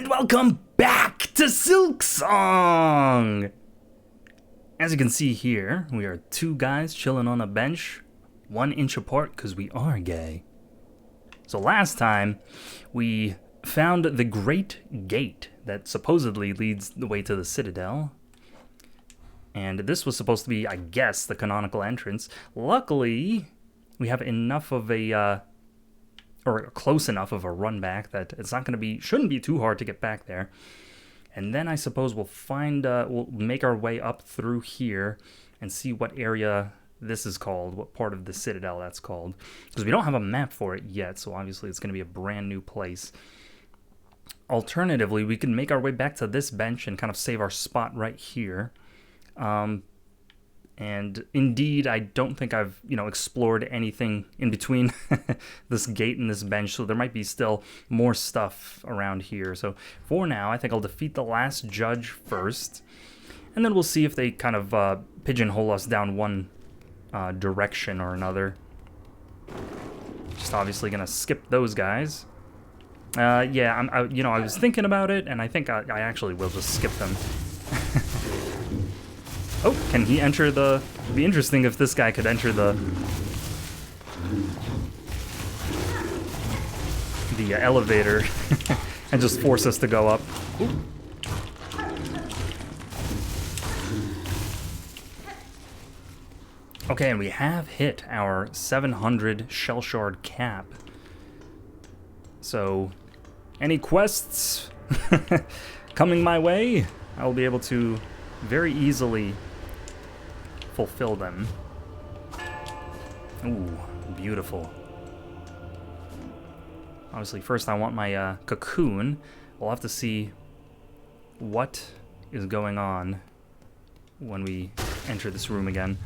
and welcome back to Silksong! As you can see here, we are two guys chilling on a bench, 1 inch apart because we are gay. So last time, we found the Great Gate that supposedly leads the way to the Citadel. And this was supposed to be, I guess, the canonical entrance. Luckily, we have enough of a, or close enough of a run back that it's not going to be, shouldn't be too hard to get back there. And then I suppose we'll find, we'll make our way up through here and see what area this is called, what part of the Citadel that's called. Because we don't have a map for it yet, so obviously it's going to be a brand new place. Alternatively, we can make our way back to this bench and kind of save our spot right here. And indeed, I don't think I've, explored anything in between this gate and this bench, so there might be still more stuff around here. So for now, I think I'll defeat the last judge first, and then we'll see if they kind of pigeonhole us down one direction or another. Just obviously gonna skip those guys. Yeah, I was thinking about it, and I think I actually will just skip them. Oh, can he enter the... It'd be interesting if this guy could enter the elevator and just force us to go up. Ooh. Okay, and we have hit our 700 shell shard cap. So, any quests coming my way, I will be able to very easily fulfill them. Ooh, beautiful. Obviously, first I want my cocoon. We'll have to see what is going on when we enter this room again.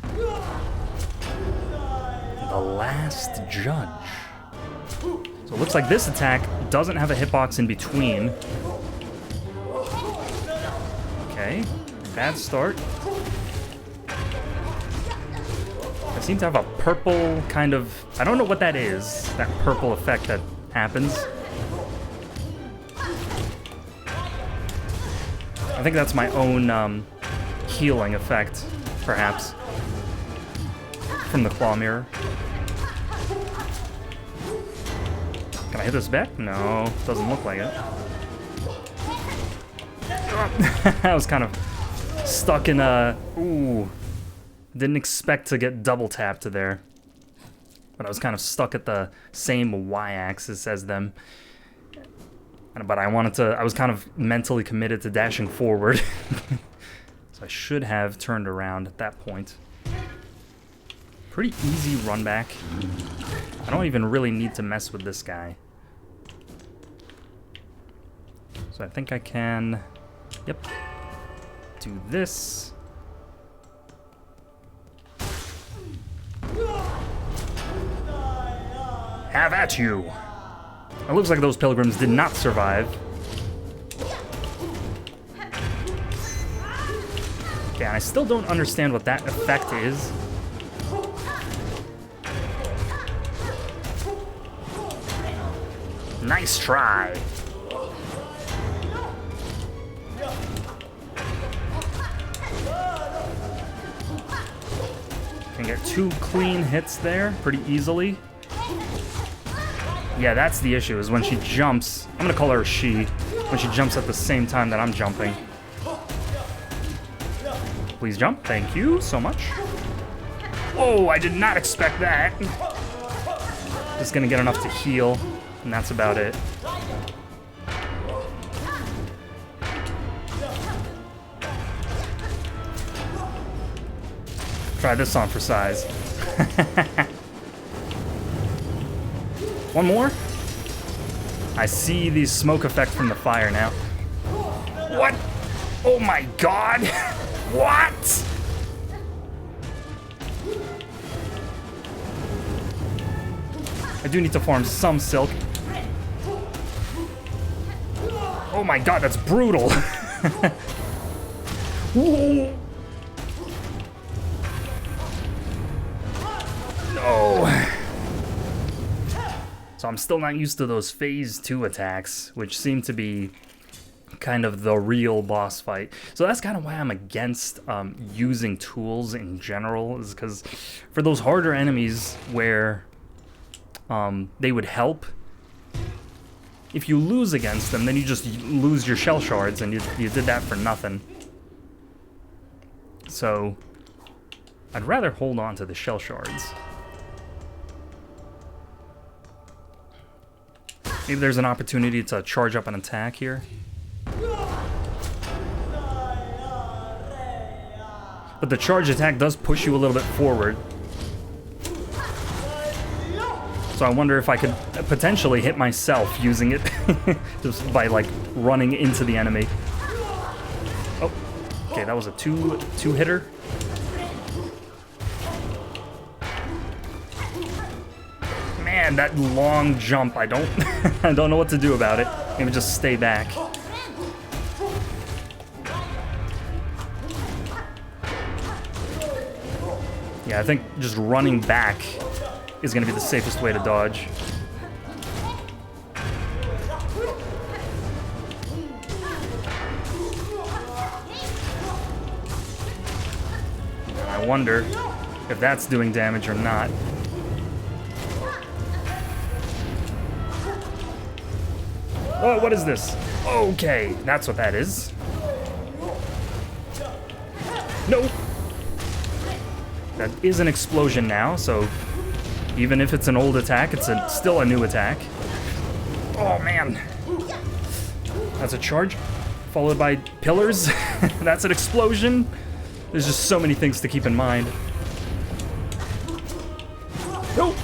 The last judge. So it looks like this attack doesn't have a hitbox in between. Okay, bad start. I seem to have a purple kind of... I don't know what that is, that purple effect that happens. I think that's my own healing effect, perhaps, from the claw mirror. Can I hit this back? No, doesn't look like it. I was kind of stuck in a... Ooh. Didn't expect to get double tapped there. But I was kind of stuck at the same y-axis as them. But I was kind of mentally committed to dashing forward. So I should have turned around at that point. Pretty easy run back. I don't even really need to mess with this guy. So I think I can, yep, do this. Have at you! It looks like those pilgrims did not survive. Okay, and I still don't understand what that effect is. Nice try! Can get 2 clean hits there pretty easily. Yeah, that's the issue, is when she jumps, I'm gonna call her a she, when she jumps at the same time that I'm jumping. Please jump, thank you so much. Whoa, I did not expect that. Just gonna get enough to heal, and that's about it. Try this on for size. One more? I see the smoke effect from the fire now. What? Oh my god! What? I do need to farm some silk. Oh my god, that's brutal! No! So I'm still not used to those phase 2 attacks, which seem to be kind of the real boss fight. So that's kind of why I'm against using tools in general, is because for those harder enemies where they would help, if you lose against them, then you just lose your shell shards, and you did that for nothing. So I'd rather hold on to the shell shards. Maybe there's an opportunity to charge up an attack here. But the charge attack does push you a little bit forward. So I wonder if I could potentially hit myself using it just by like running into the enemy. Oh, okay, that was a two-hitter. Man, that long jump, I don't I don't know what to do about it. Maybe just stay back. Yeah, I think just running back is going to be the safest way to dodge. I wonder if that's doing damage or not. Oh, what is this? Okay, that's what that is. No! That is an explosion now, so even if it's an old attack, it's still a new attack. Oh, man. That's a charge, followed by pillars. That's an explosion. There's just so many things to keep in mind. No!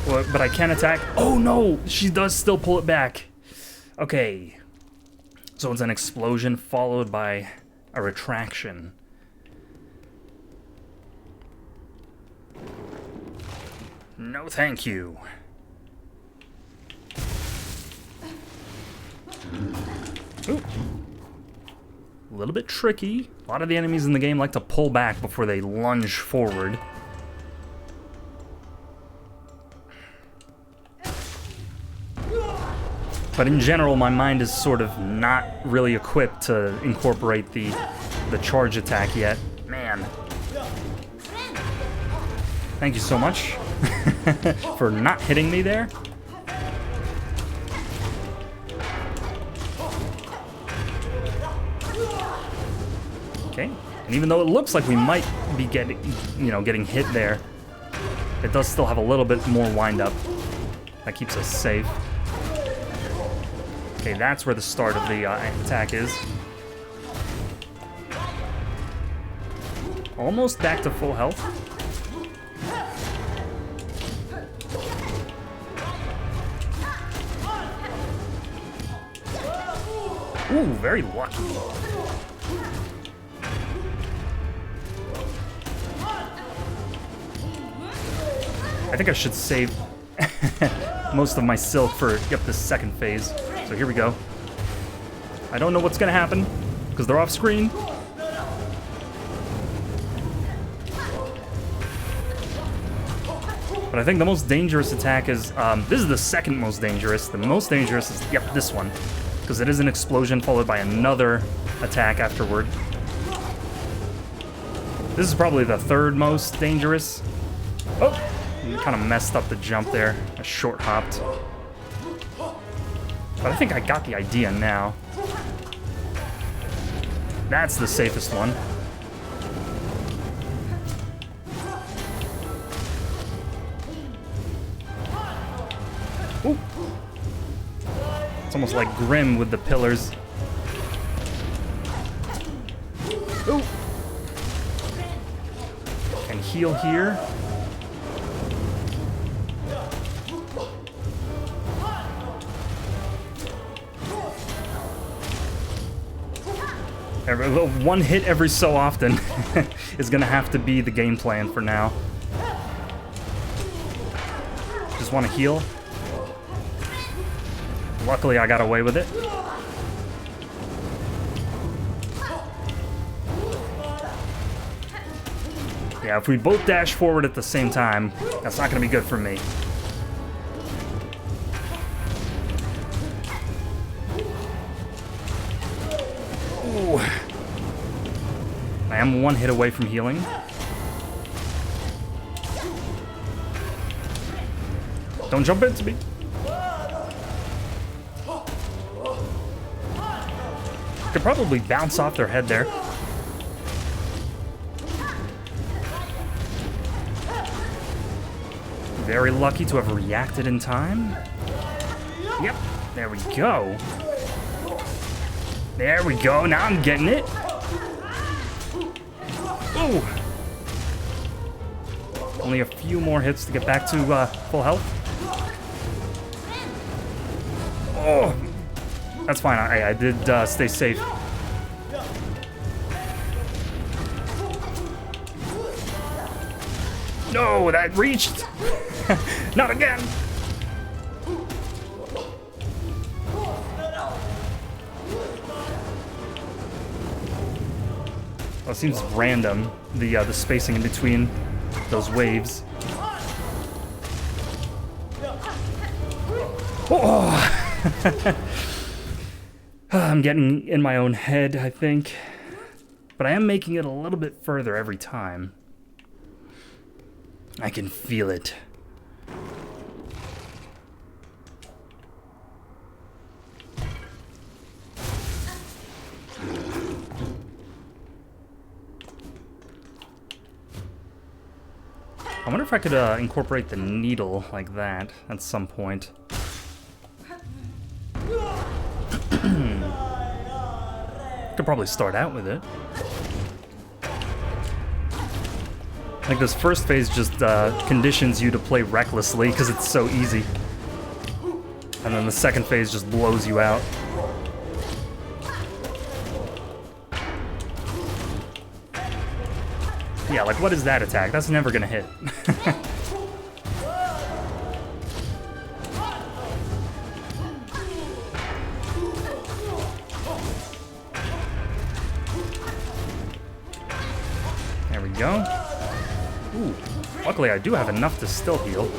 But I can attack. Oh, no! She does still pull it back. Okay. So it's an explosion followed by a retraction. No, thank you. Ooh. A little bit tricky. A lot of the enemies in the game like to pull back before they lunge forward. But in general, my mind is sort of not really equipped to incorporate the charge attack yet. Man. Thank you so much for not hitting me there. Okay. And even though it looks like we might be getting hit there, it does still have a little bit more wind up. That keeps us safe. Okay, that's where the start of the attack is. Almost back to full health. Ooh, very lucky. I think I should save most of my silk for the second phase. So here we go. I don't know what's gonna happen because they're off screen. But I think the most dangerous attack is, this is the second most dangerous. The most dangerous is, this one. Because it is an explosion followed by another attack afterward. This is probably the third most dangerous. Oh! Kind of messed up the jump there. I short hopped. But I think I got the idea now. That's the safest one. Ooh. It's almost like Grim with the pillars. Ooh. And heal here. One hit every so often is gonna have to be the game plan for now. Just want to heal. Luckily, I got away with it. Yeah, if we both dash forward at the same time, that's not gonna be good for me. am one hit away from healing. Don't jump into me. Could probably bounce off their head there. Very lucky to have reacted in time. Yep, there we go. There we go, now I'm getting it. Ooh. Only a few more hits to get back to full health. Oh, that's fine, I did stay safe. No, that reached. Not again! Well, it seems random, the spacing in between those waves. Oh. I'm getting in my own head, I think. But I am making it a little bit further every time. I can feel it. I wonder if I could incorporate the needle like that at some point. Could probably start out with it. Like this first phase just conditions you to play recklessly because it's so easy. And then the second phase just blows you out. Yeah, like what is that attack? That's never gonna hit. There we go. Ooh, luckily I do have enough to still heal.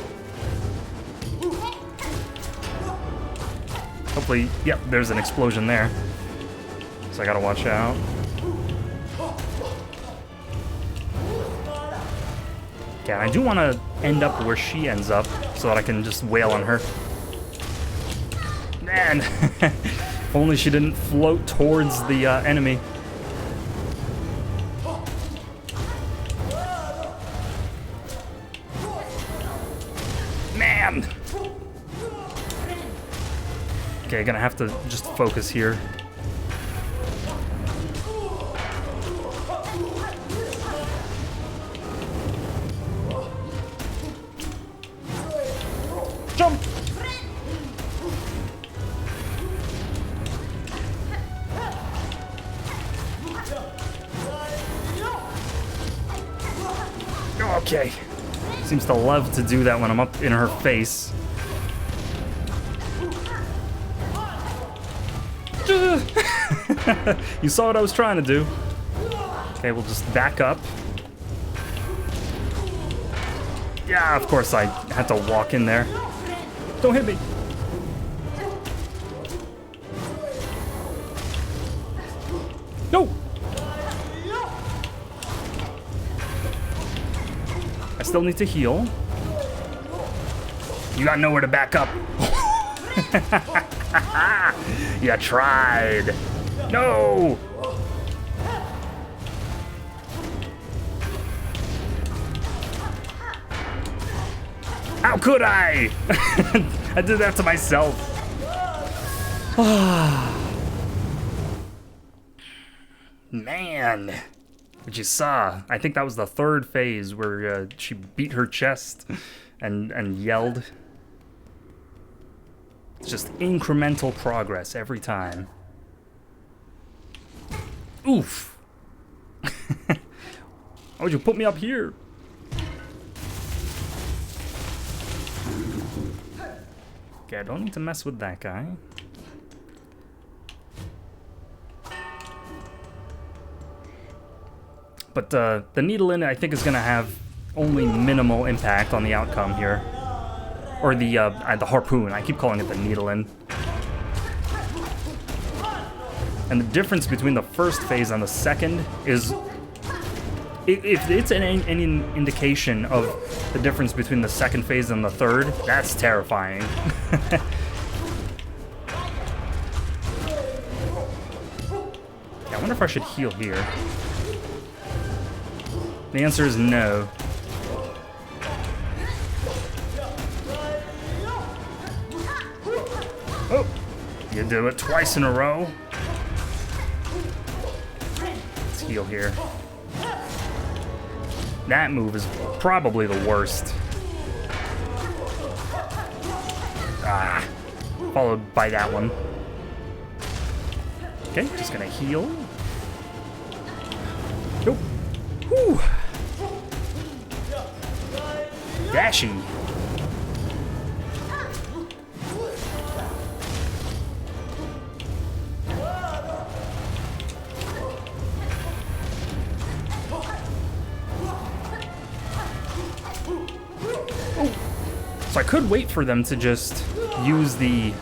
Hopefully, yep, there's an explosion there. So I gotta watch out. Yeah, I do want to end up where she ends up so that I can just wail on her. Man, if only she didn't float towards the enemy. Man! Okay, gonna have to just focus here. Jump! Okay. Seems to love to do that when I'm up in her face. You saw what I was trying to do. Okay, we'll just back up. Yeah, of course I had to walk in there. Don't hit me. No! I still need to heal. You got nowhere to back up. You tried. No! How could I? I did that to myself. Man. But you saw, I think that was the third phase where she beat her chest and yelled. It's just incremental progress every time. Oof. Why would you put me up here? Okay, I don't need to mess with that guy. But the needle in it, I think, is going to have only minimal impact on the outcome here. Or the harpoon. I keep calling it the needle in. And the difference between the first phase and the second is If it's any indication of the difference between the second phase and the third, that's terrifying. I wonder if I should heal here. The answer is no. Oh, you do it twice in a row. Let's heal here. That move is probably the worst. Ah, followed by that one. Okay, just gonna heal. Nope. Whew. Dashy. So I could wait for them to just use the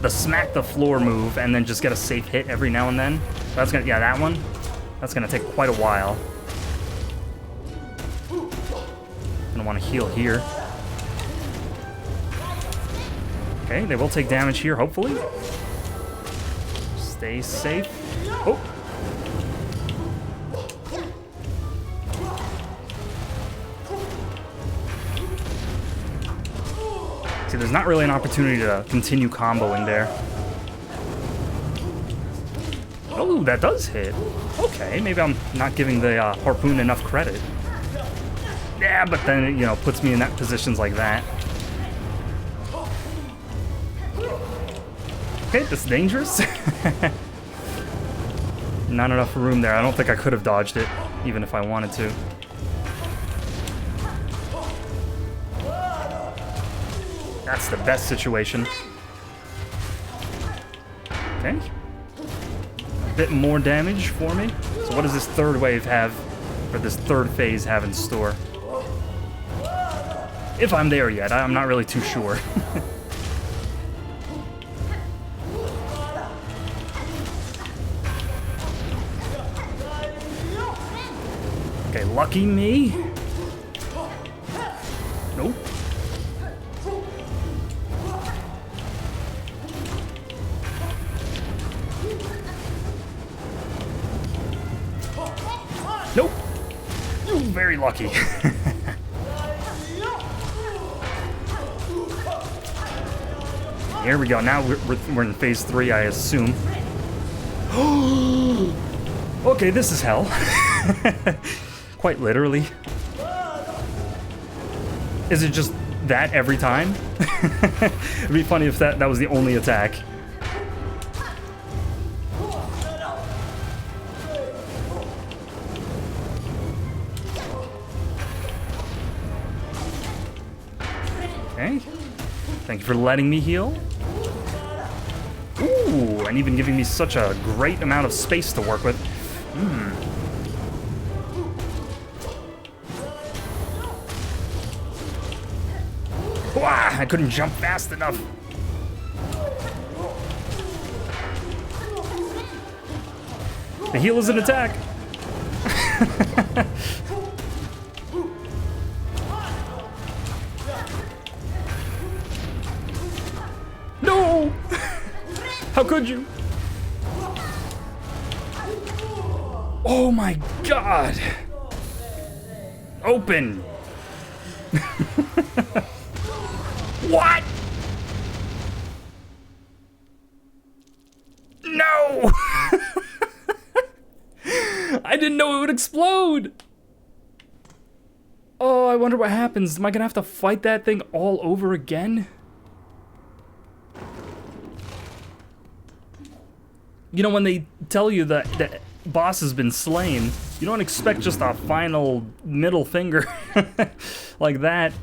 smack the floor move and then just get a safe hit every now and then. That's gonna, yeah, that one. That's gonna take quite a while. Gonna want to heal here. Okay, they will take damage here, hopefully. Stay safe. Oh. See, there's not really an opportunity to continue comboing there. Oh, that does hit. Okay, maybe I'm not giving the harpoon enough credit. Yeah, but then it, you know, puts me in that positions like that. Okay, that's dangerous. Not enough room there. I don't think I could have dodged it, even if I wanted to. That's the best situation. Okay. A bit more damage for me. So what does this third wave have, or this third phase have in store? If I'm there yet, I'm not really too sure. Okay, lucky me. Nope. Nope. You're very lucky. Here we go. Now we're in phase 3, I assume. Okay, this is hell. Quite literally. Is it just that every time? It'd be funny if that was the only attack. Okay. Thank you for letting me heal. Ooh, and even giving me such a great amount of space to work with. Wah, I couldn't jump fast enough. The heal is an attack. No! How could you? Oh my god! Open! What? No! I didn't know it would explode! Oh, I wonder what happens. Am I gonna have to fight that thing all over again? You know, when they tell you that the boss has been slain, you don't expect just a final middle finger like that.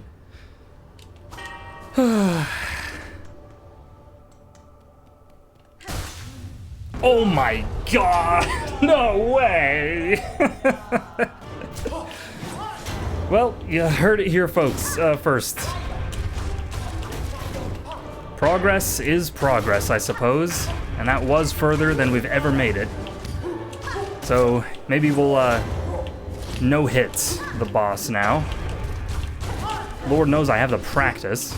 Oh my god! No way! Well, you heard it here, folks, first. Progress is progress, I suppose. And that was further than we've ever made it. So maybe we'll no hit the boss now. Lord knows I have the practice.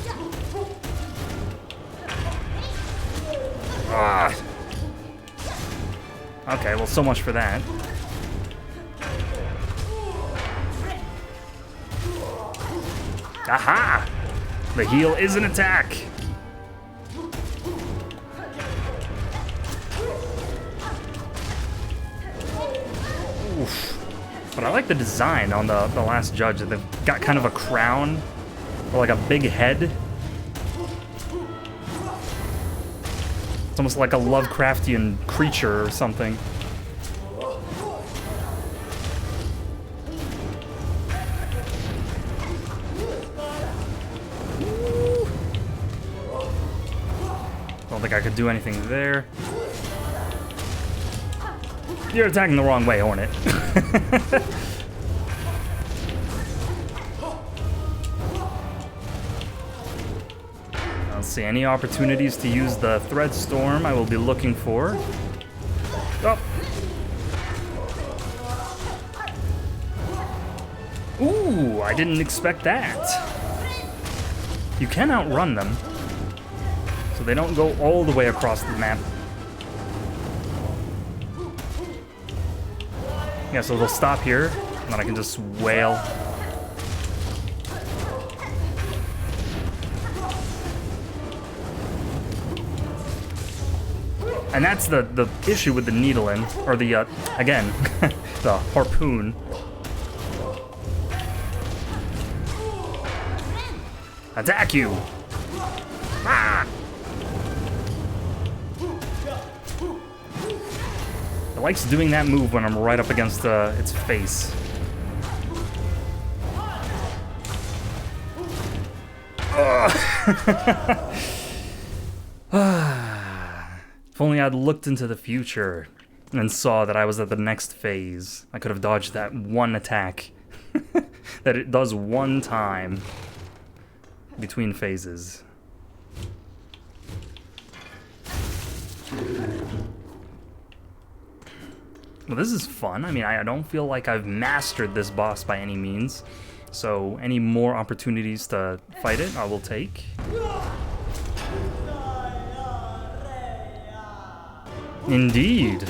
Ah. Okay, well, so much for that. Aha! The heal is an attack. Oof. But I like the design on the last judge. They've got kind of a crown, or like a big head. It's almost like a Lovecraftian creature or something. Don't think I could do anything there. You're attacking the wrong way, Hornet. Let's see, any opportunities to use the Thread Storm I will be looking for. Oh. Ooh, I didn't expect that. You can outrun them, so they don't go all the way across the map. Yeah, so they'll stop here, and then I can just wail. And that's the issue with the needling, or the, again, the harpoon. Attack you! Ah! It likes doing that move when I'm right up against its face. If only I'd looked into the future and saw that I was at the next phase, I could have dodged that one attack that it does one time between phases. Well, this is fun. I mean, I don't feel like I've mastered this boss by any means, so any more opportunities to fight it, I will take. Indeed.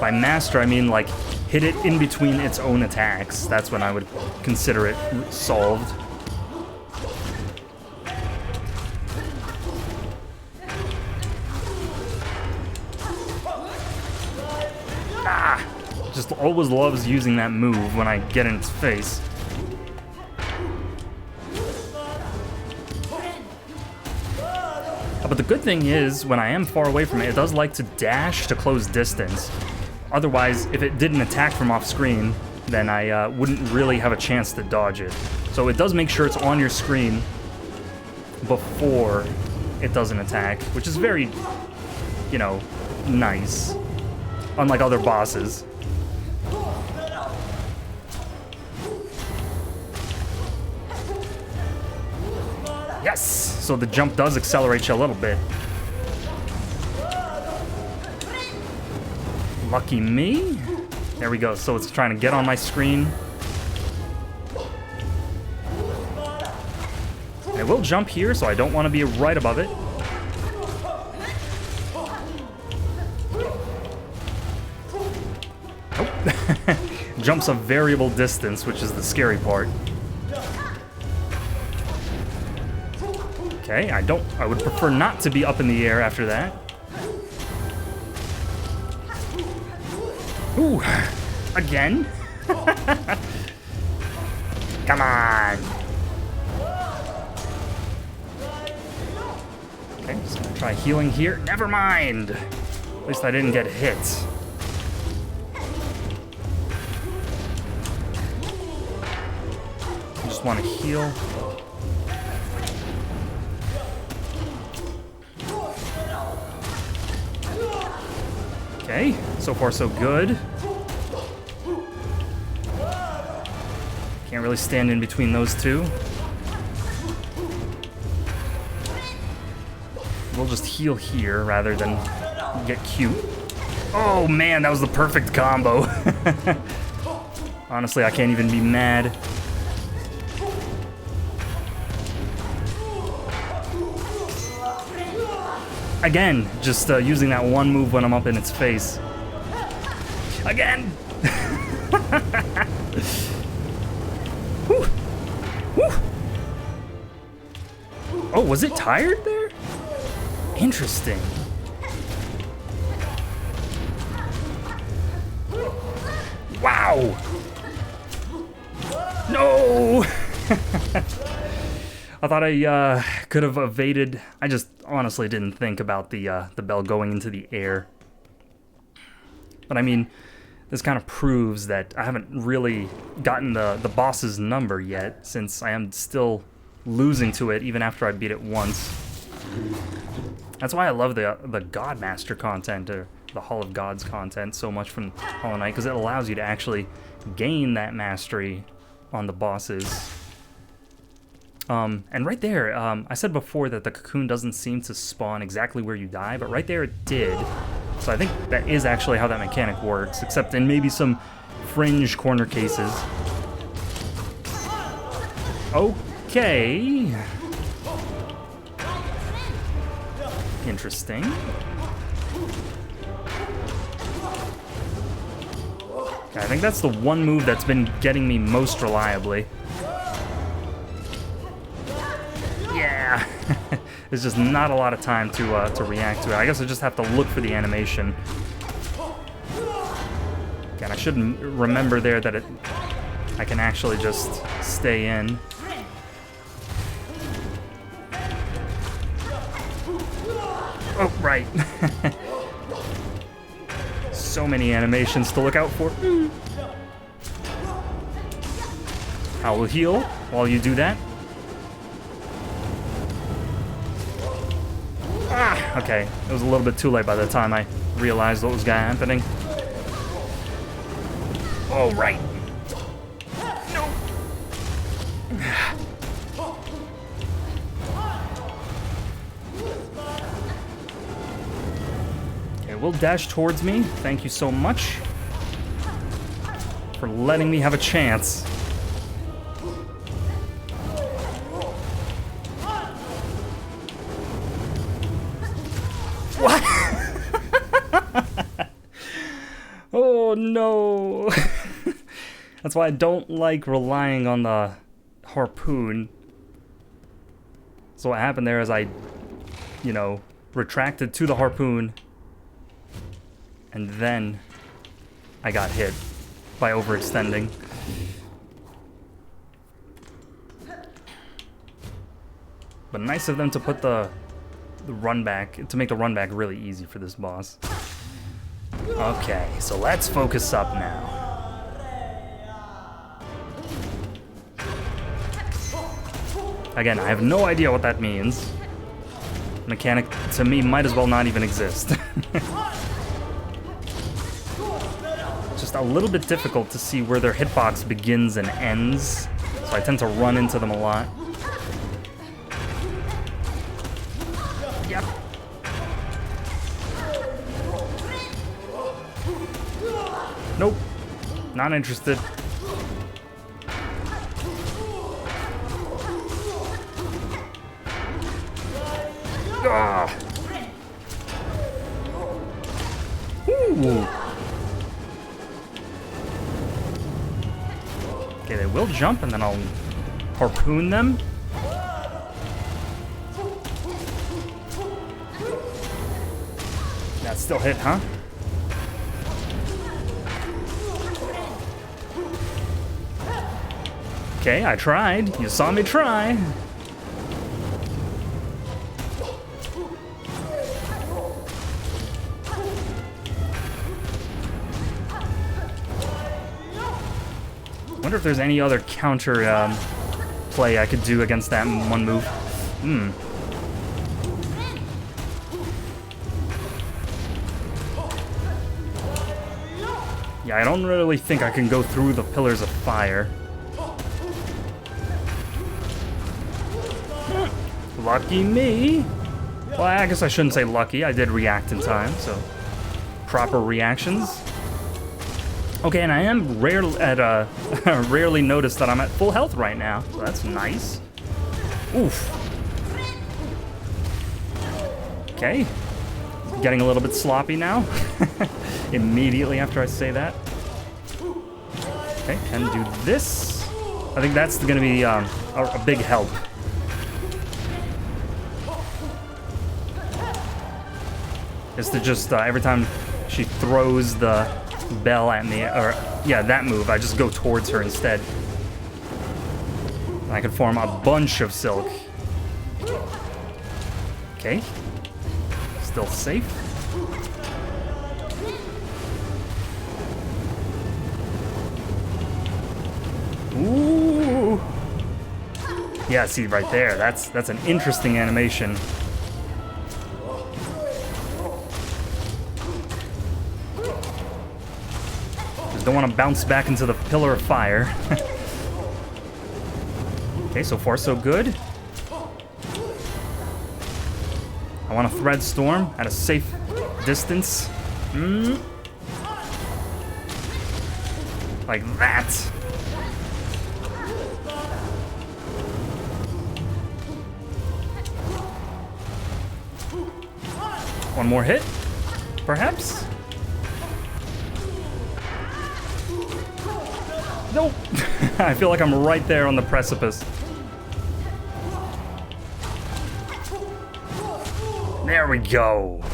By master, I mean like hit it in between its own attacks. That's when I would consider it solved. Ah! Just always loves using that move when I get in its face. But the good thing is, when I am far away from it, it does like to dash to close distance. Otherwise, if it didn't attack from off screen, then I wouldn't really have a chance to dodge it. So it does make sure it's on your screen before it does an attack, which is very, you know, nice. Unlike other bosses. Yes! So the jump does accelerate you a little bit. Lucky me. There we go. So it's trying to get on my screen. And it will jump here, so I don't want to be right above it. Oh. Jumps a variable distance, which is the scary part. Okay, I would prefer not to be up in the air after that. Ooh, again? Come on. Okay, just gonna try healing here. Never mind. At least I didn't get hit. I just want to heal. Okay, so far so good. Can't really stand in between those two. we'll just heal here rather than get cute. Oh man, that was the perfect combo. Honestly, I can't even be mad. Again, just using that one move when I'm up in its face. Again! Whew. Whew. Oh, was it tired there? Interesting. Wow! No! I thought I could have evaded. I just honestly didn't think about the bell going into the air. But I mean, this kind of proves that I haven't really gotten the boss's number yet, since I am still losing to it even after I beat it once. That's why I love the Godmaster content, or the Hall of Gods content, so much from Hollow Knight, because it allows you to actually gain that mastery on the bosses. And right there, I said before that the cocoon doesn't seem to spawn exactly where you die, but right there it did. So I think that is actually how that mechanic works, except in maybe some fringe corner cases. Okay. Interesting. Okay, I think that's the one move that's been getting me most reliably. Yeah. There's just not a lot of time to react to it. I guess I just have to look for the animation. Again, I should remember there that I can actually just stay in. Oh, right. So many animations to look out for. I will heal while you do that. Ah, okay. It was a little bit too late by the time I realized what was happening. Oh, right. No. Okay, will dash towards me. Thank you so much for letting me have a chance. What? Oh no. That's why I don't like relying on the harpoon. So what happened there is I, retracted to the harpoon, and then I got hit by overextending. But nice of them to put the run back, to make the run back really easy for this boss. Okay, so let's focus up now. Again, I have no idea what that means. Mechanic, to me, might as well not even exist. Just a little bit difficult to see where their hitbox begins and ends, so I tend to run into them a lot. Yep. Nope. Not interested. Ah. Ooh. Okay, they will jump, and then I'll harpoon them. That still hit, huh? Okay, I tried. You saw me try. Wonder if there's any other counter play I could do against that one move. Yeah, I don't really think I can go through the pillars of fire. Lucky me. Well, I guess I shouldn't say lucky. I did react in time, so proper reactions. Okay, and I am rarely noticed that I'm at full health right now, so that's nice. Oof. Okay. Getting a little bit sloppy now. Immediately after I say that. Okay, can do this. I think that's going to be a big help. Is to just, every time she throws the bell at me, or, yeah, that move, I just go towards her instead. And I can form a bunch of silk. Okay. Still safe. Ooh. Yeah, see right there, that's an interesting animation. Don't want to bounce back into the pillar of fire. Okay, so far so good. I want to thread storm at a safe distance. Like that. One more hit, perhaps? Nope. I feel like I'm right there on the precipice. There we go.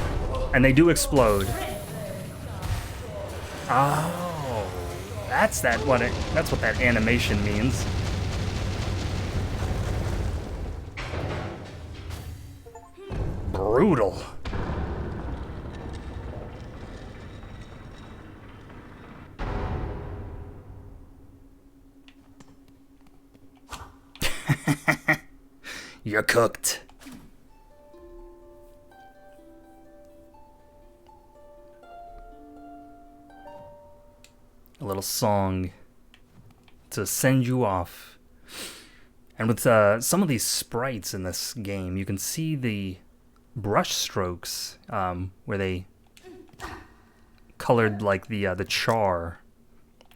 And they do explode. Oh, that's what that animation means. Brutal. You're cooked. A little song to send you off. And with some of these sprites in this game, you can see the brush strokes where they colored like the char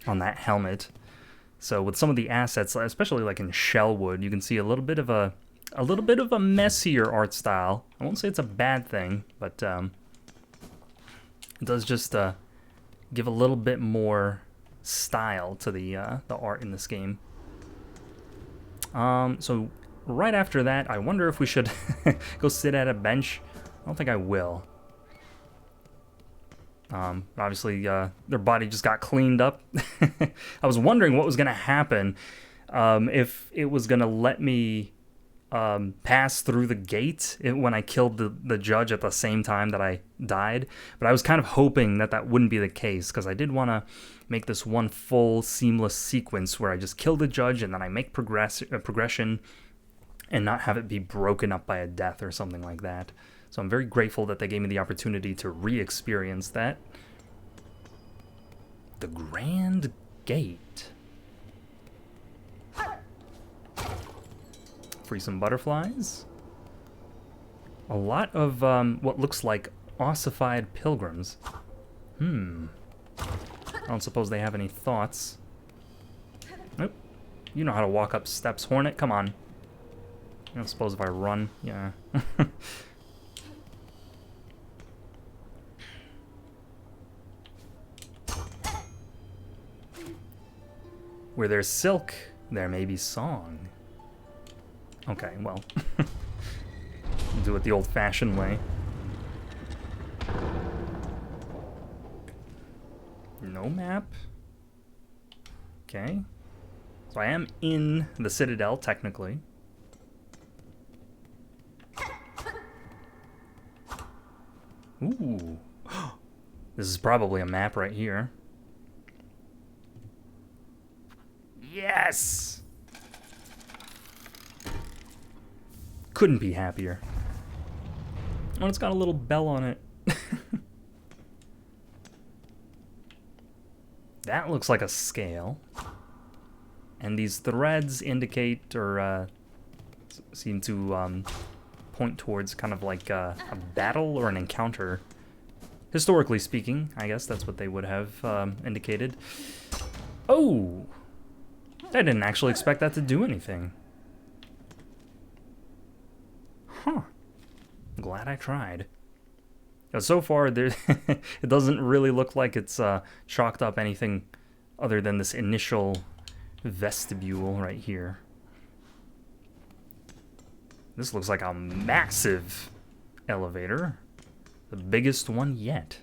on that helmet. So with some of the assets, especially like in Shellwood, you can see a little bit of a messier art style. I won't say it's a bad thing, but it does just give a little bit more style to the art in this game. So right after that, I wonder if we should go sit at a bench. I don't think I will. Obviously, their body just got cleaned up. I was wondering what was going to happen if it was going to let me pass through the gate when I killed the judge at the same time that I died. But I was kind of hoping that that wouldn't be the case, because I did want to make this one full seamless sequence where I just kill the judge and then I make progression and not have it be broken up by a death or something like that. So I'm very grateful that they gave me the opportunity to re-experience that. The Grand Gate. Free some butterflies. A lot of what looks like ossified pilgrims. I don't suppose they have any thoughts. Nope. You know how to walk up steps, Hornet. Come on. I don't suppose if I run. Yeah. Where there's silk, there may be song. Okay, well. Do it the old-fashioned way. No map. Okay. So I am in the Citadel, technically. Ooh. This is probably a map right here. Yes! Couldn't be happier. Oh, it's got a little bell on it. That looks like a scale. And these threads indicate or seem to point towards kind of like a battle or an encounter. Historically speaking, I guess that's what they would have indicated. Oh! I didn't actually expect that to do anything. Huh. I'm glad I tried. So far, there it doesn't really look like it's chalked up anything other than this initial vestibule right here. This looks like a massive elevator. The biggest one yet.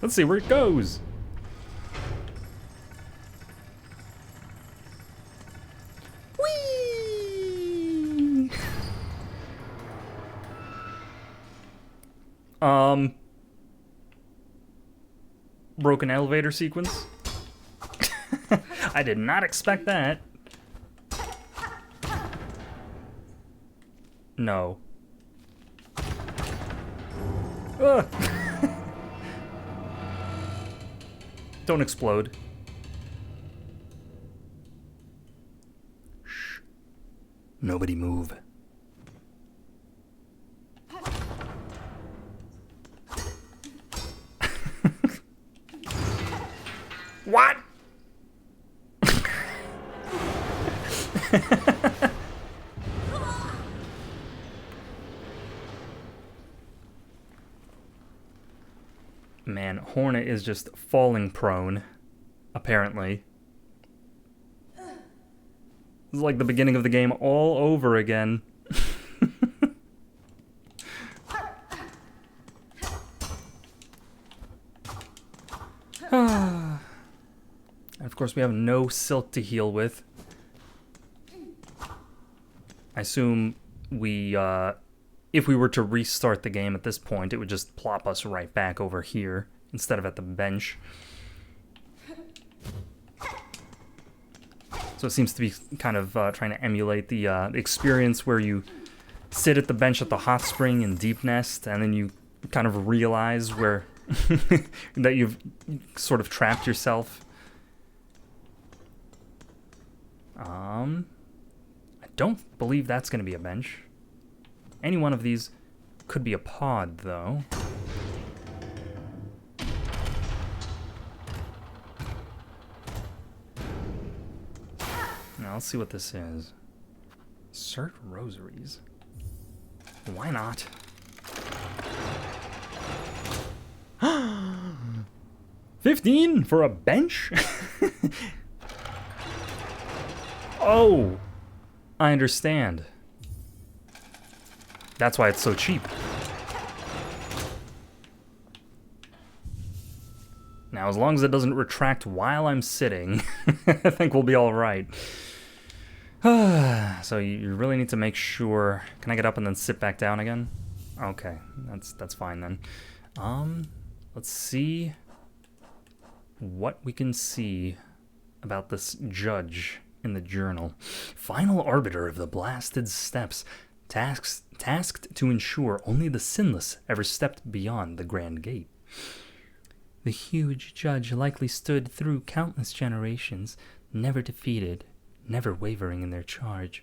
Let's see where it goes. Whee! Broken elevator sequence. I did not expect that. No. Ugh. Don't explode. Shh. Nobody move. What? Man, Hornet is just falling prone, apparently. This is like the beginning of the game all over again. And of course, we have no silk to heal with. I assume we, if we were to restart the game at this point, it would just plop us right back over here instead of at the bench. So it seems to be kind of trying to emulate the experience where you sit at the bench at the hot spring in Deep Nest, and then you kind of realize where that you've sort of trapped yourself. I don't believe that's going to be a bench. Any one of these could be a pod, though. Now, let's see what this is. Cert rosaries. Why not? $15 for a bench? Oh, I understand. That's why it's so cheap. Now, as long as it doesn't retract while I'm sitting, I think we'll be all right. So you really need to make sure. Can I get up and then sit back down again? Okay, that's fine then. Let's see what we can see about this judge in the journal. Final arbiter of the blasted steppes, tasked to ensure only the sinless ever stepped beyond the grand gate. The huge judge likely stood through countless generations, never defeated, never wavering in their charge.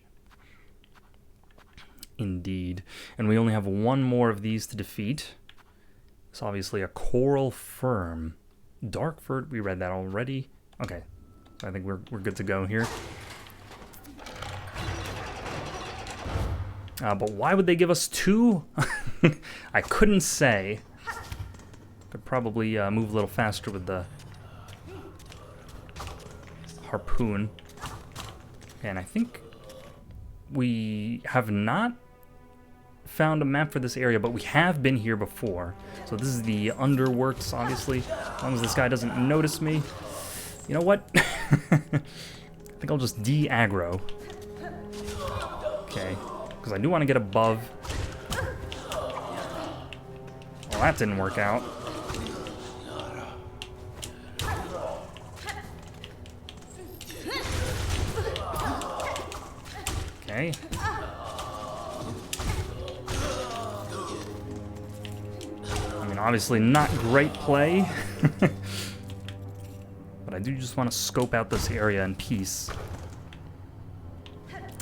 Indeed. And we only have one more of these to defeat. It's obviously a coral firm. Darkford, we read that already. Okay, I think we're good to go here. But why would they give us two? I couldn't say. Could probably move a little faster with the harpoon. And I think we have not found a map for this area, but we have been here before. So this is the underworks, obviously. As long as this guy doesn't notice me. You know what? I think I'll just de-aggro. Okay. Because I do want to get above. Well, that didn't work out. Okay. I mean, obviously not great play. But I do just want to scope out this area in peace.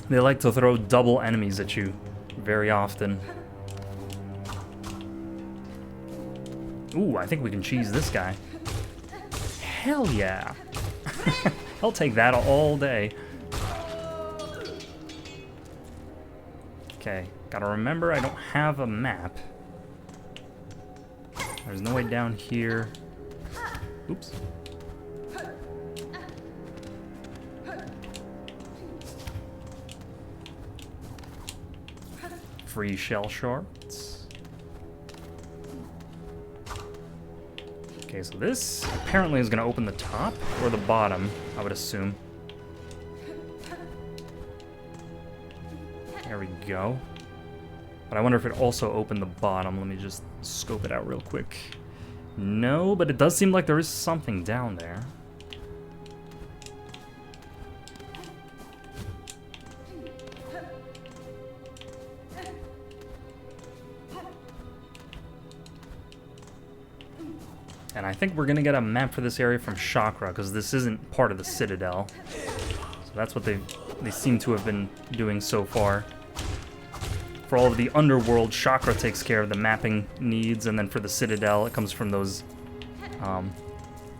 They like to throw double enemies at you very often. Ooh, I think we can cheese this guy. Hell yeah. I'll take that all day. Okay, gotta remember I don't have a map. There's no way down here. Oops. Free shell shards. Okay, so this apparently is going to open the top or the bottom, I would assume. There we go. But I wonder if it also opened the bottom. Let me just scope it out real quick. No, but it does seem like there is something down there. And I think we're gonna get a map for this area from Chakra, because this isn't part of the Citadel. So that's what they seem to have been doing so far. For all of the underworld, Chakra takes care of the mapping needs, and then for the Citadel, it comes from those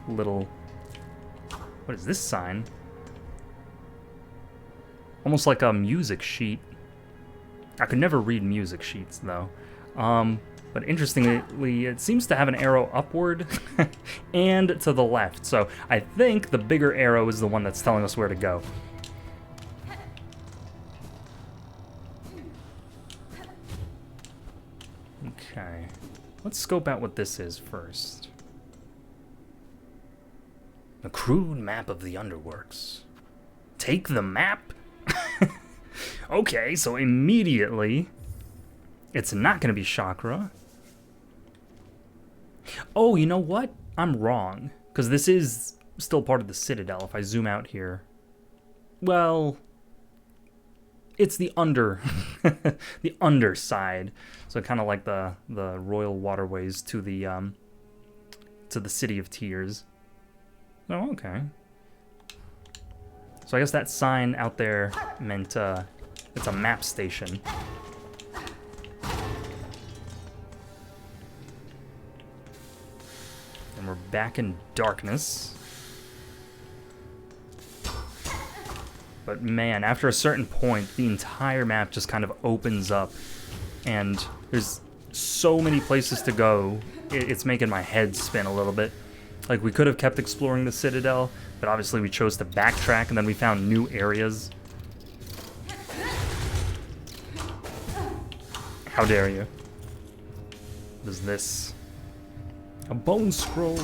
little... What is this sign? Almost like a music sheet. I could never read music sheets, though. But interestingly, it seems to have an arrow upward and to the left. So I think the bigger arrow is the one that's telling us where to go. Okay, let's scope out what this is first. A crude map of the Underworks. Take the map? Okay, so immediately, it's not going to be Chakra. Oh, you know what? I'm wrong, because this is still part of the Citadel if I zoom out here. Well, it's the the underside. So kind of like the royal waterways to the City of Tears. Oh, okay. So I guess that sign out there meant it's a map station. And we're back in darkness. But man, after a certain point, the entire map just kind of opens up. And there's so many places to go, it's making my head spin a little bit. Like, we could have kept exploring the Citadel, but obviously we chose to backtrack, and then we found new areas. How dare you? What is this? A bone scroll.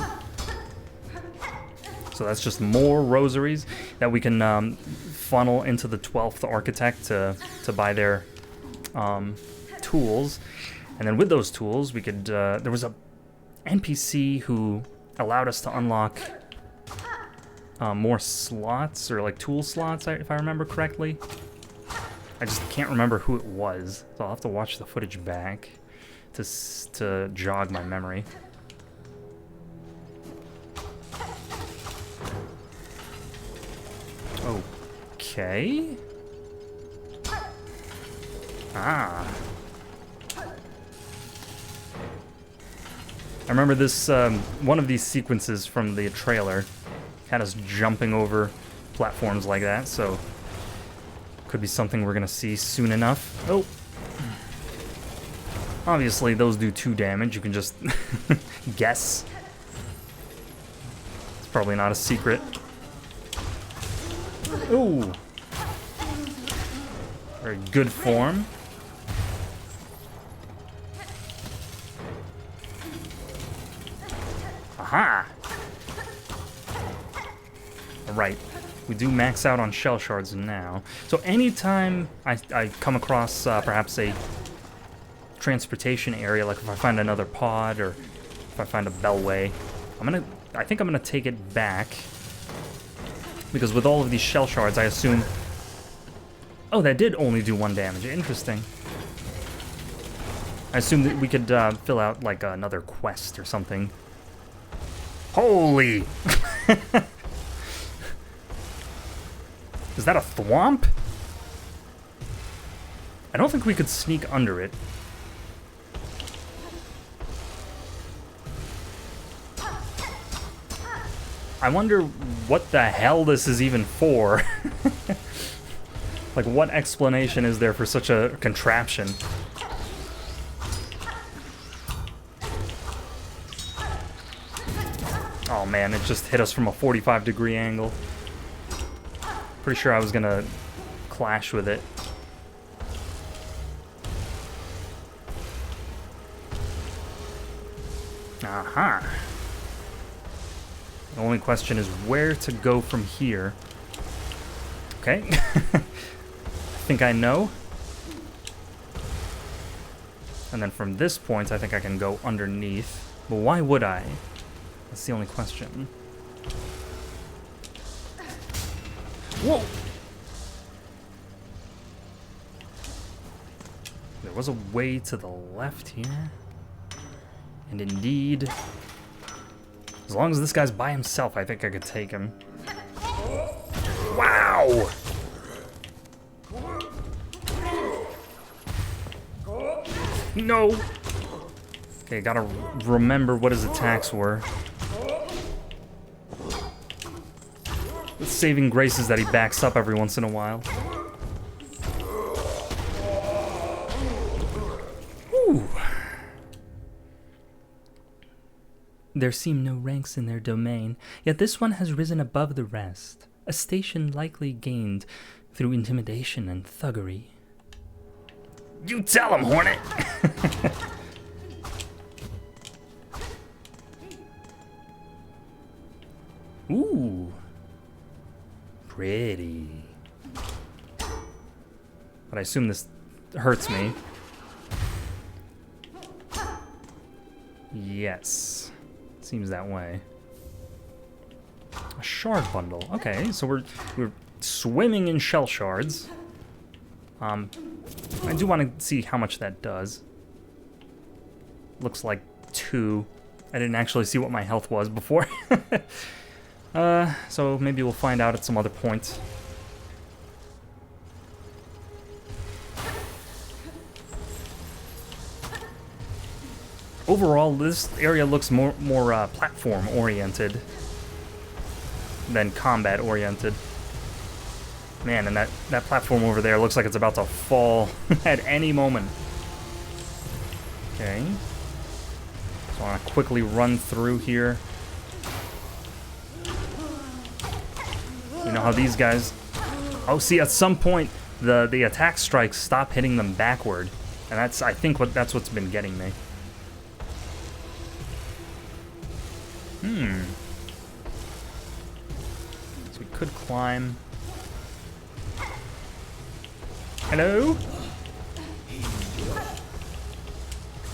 So that's just more rosaries that we can funnel into the 12th architect to buy their tools. And then with those tools, we could... there was a NPC who allowed us to unlock more slots, or like tool slots, if I remember correctly. I just can't remember who it was, so I'll have to watch the footage back to jog my memory. Okay. Ah. I remember this, one of these sequences from the trailer had us jumping over platforms like that, so could be something we're gonna see soon enough. Oh. Obviously, those do 2 damage. You can just guess. It's probably not a secret. Ooh. Very good form. Aha! Alright, we do max out on shell shards now. So anytime I come across perhaps a transportation area, like if I find another pod or if I find a bellway, I think I'm gonna take it back. Because with all of these shell shards, I assume... Oh, that did only do 1 damage. Interesting. I assume that we could fill out like another quest or something. Holy! Is that a thwomp? I don't think we could sneak under it. I wonder what the hell this is even for. Like, what explanation is there for such a contraption? Oh man, it just hit us from a 45-degree angle. Pretty sure I was gonna clash with it. Aha. The only question is where to go from here. Okay. I think I know. And then from this point, I think I can go underneath. But why would I? That's the only question. Whoa! There was a way to the left here. And indeed, as long as this guy's by himself, I think I could take him. Wow! No! Okay, gotta remember what his attacks were. The saving grace is that he backs up every once in a while. Whew. There seem no ranks in their domain, yet this one has risen above the rest, a station likely gained through intimidation and thuggery. You tell him, Hornet! Ooh. Pretty. But I assume this hurts me. Yes. Seems that way. A shard bundle. Okay, so we're swimming in shell shards. I do want to see how much that does. Looks like 2. I didn't actually see what my health was before. So maybe we'll find out at some other point. Overall, this area looks more platform oriented than combat oriented. Man, and that platform over there looks like it's about to fall at any moment. Okay. So I want to quickly run through here. You know how these guys... Oh, see, at some point, the attack strikes stop hitting them backward. And that's, I think, that's what's been getting me. So we could climb... Hello?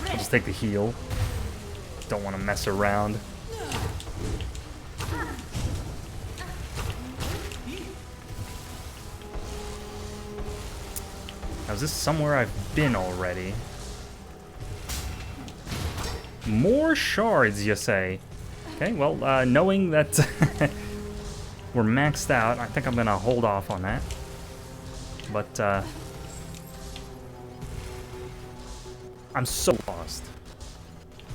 I'll just take the heal. Don't want to mess around. Now, is this somewhere I've been already? More shards, you say? Okay, well, knowing that we're maxed out, I think I'm gonna hold off on that. But, I'm so lost.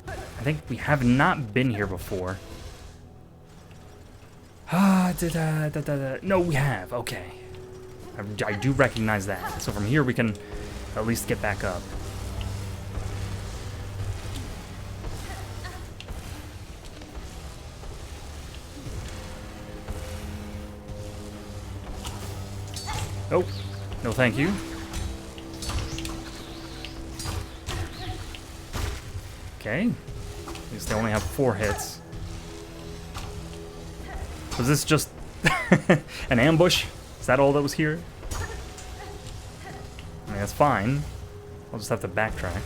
I think we have not been here before. No, we have. Okay. I do recognize that. So from here we can at least get back up. Oh, no thank you. Okay. At least they only have 4 hits. Was this just an ambush? Is that all that was here? I mean, that's fine. I'll just have to backtrack.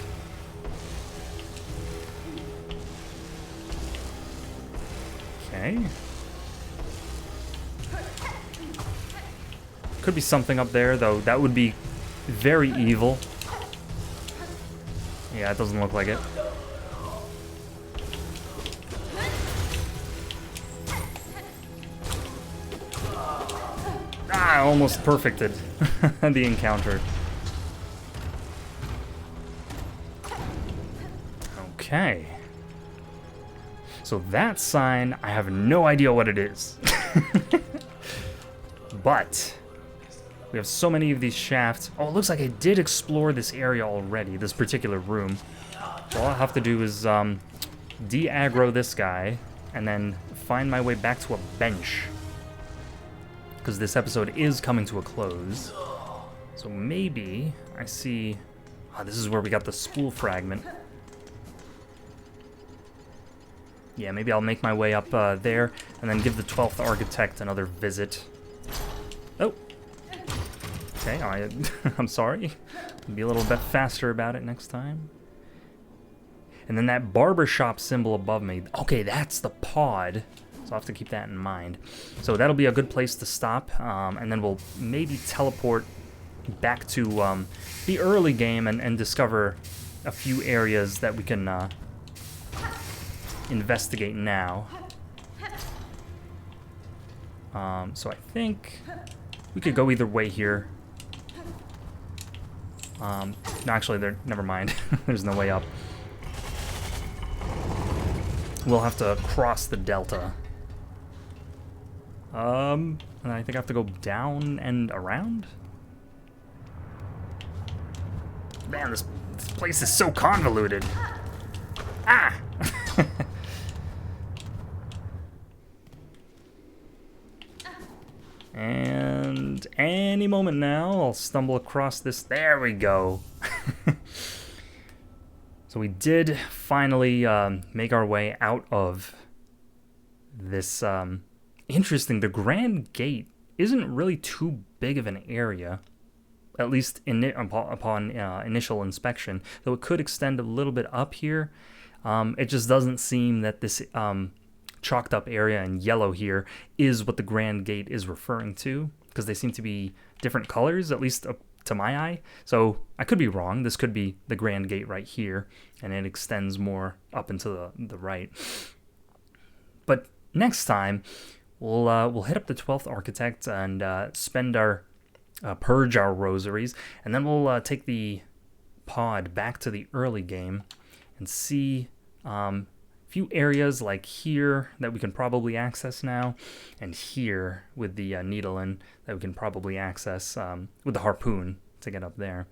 Okay. Could be something up there, though. That would be very evil. Yeah, it doesn't look like it. Ah, I almost perfected the encounter. Okay. So that sign, I have no idea what it is. But we have so many of these shafts. Oh, it looks like I did explore this area already, this particular room. So all I have to do is de-aggro this guy and then find my way back to a bench. Because this episode is coming to a close. So maybe I see... Oh, this is where we got the spool fragment. Yeah, maybe I'll make my way up there and then give the 12th Architect another visit. Oh. Okay, I'm sorry. Be a little bit faster about it next time. And then that barbershop symbol above me. Okay, that's the pod. So I'll have to keep that in mind. So that'll be a good place to stop. And then we'll maybe teleport back to the early game and discover a few areas that we can investigate now. So I think we could go either way here. No, actually, never mind. There's no way up. We'll have to cross the delta. And I think I have to go down and around? Man, this place is so convoluted. Ah! And any moment now, I'll stumble across this. There we go. So we did finally make our way out of this. Interesting, the Grand Gate isn't really too big of an area, at least upon initial inspection, though it could extend a little bit up here. It just doesn't seem that this chalked up area in yellow here is what the Grand Gate is referring to, because they seem to be different colors, at least to my eye. So I could be wrong. This could be the Grand Gate right here, and it extends more up into the right. But next time, we'll hit up the 12th Architect and spend our purge our rosaries, and then we'll take the pod back to the early game and see a few areas like here that we can probably access now, and here with the needle in that we can probably access with the harpoon to get up there,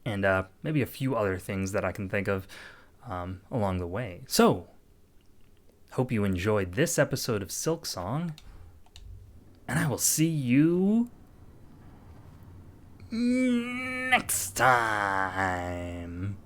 and maybe a few other things that I can think of along the way. So, hope you enjoyed this episode of Silksong, and I will see you next time.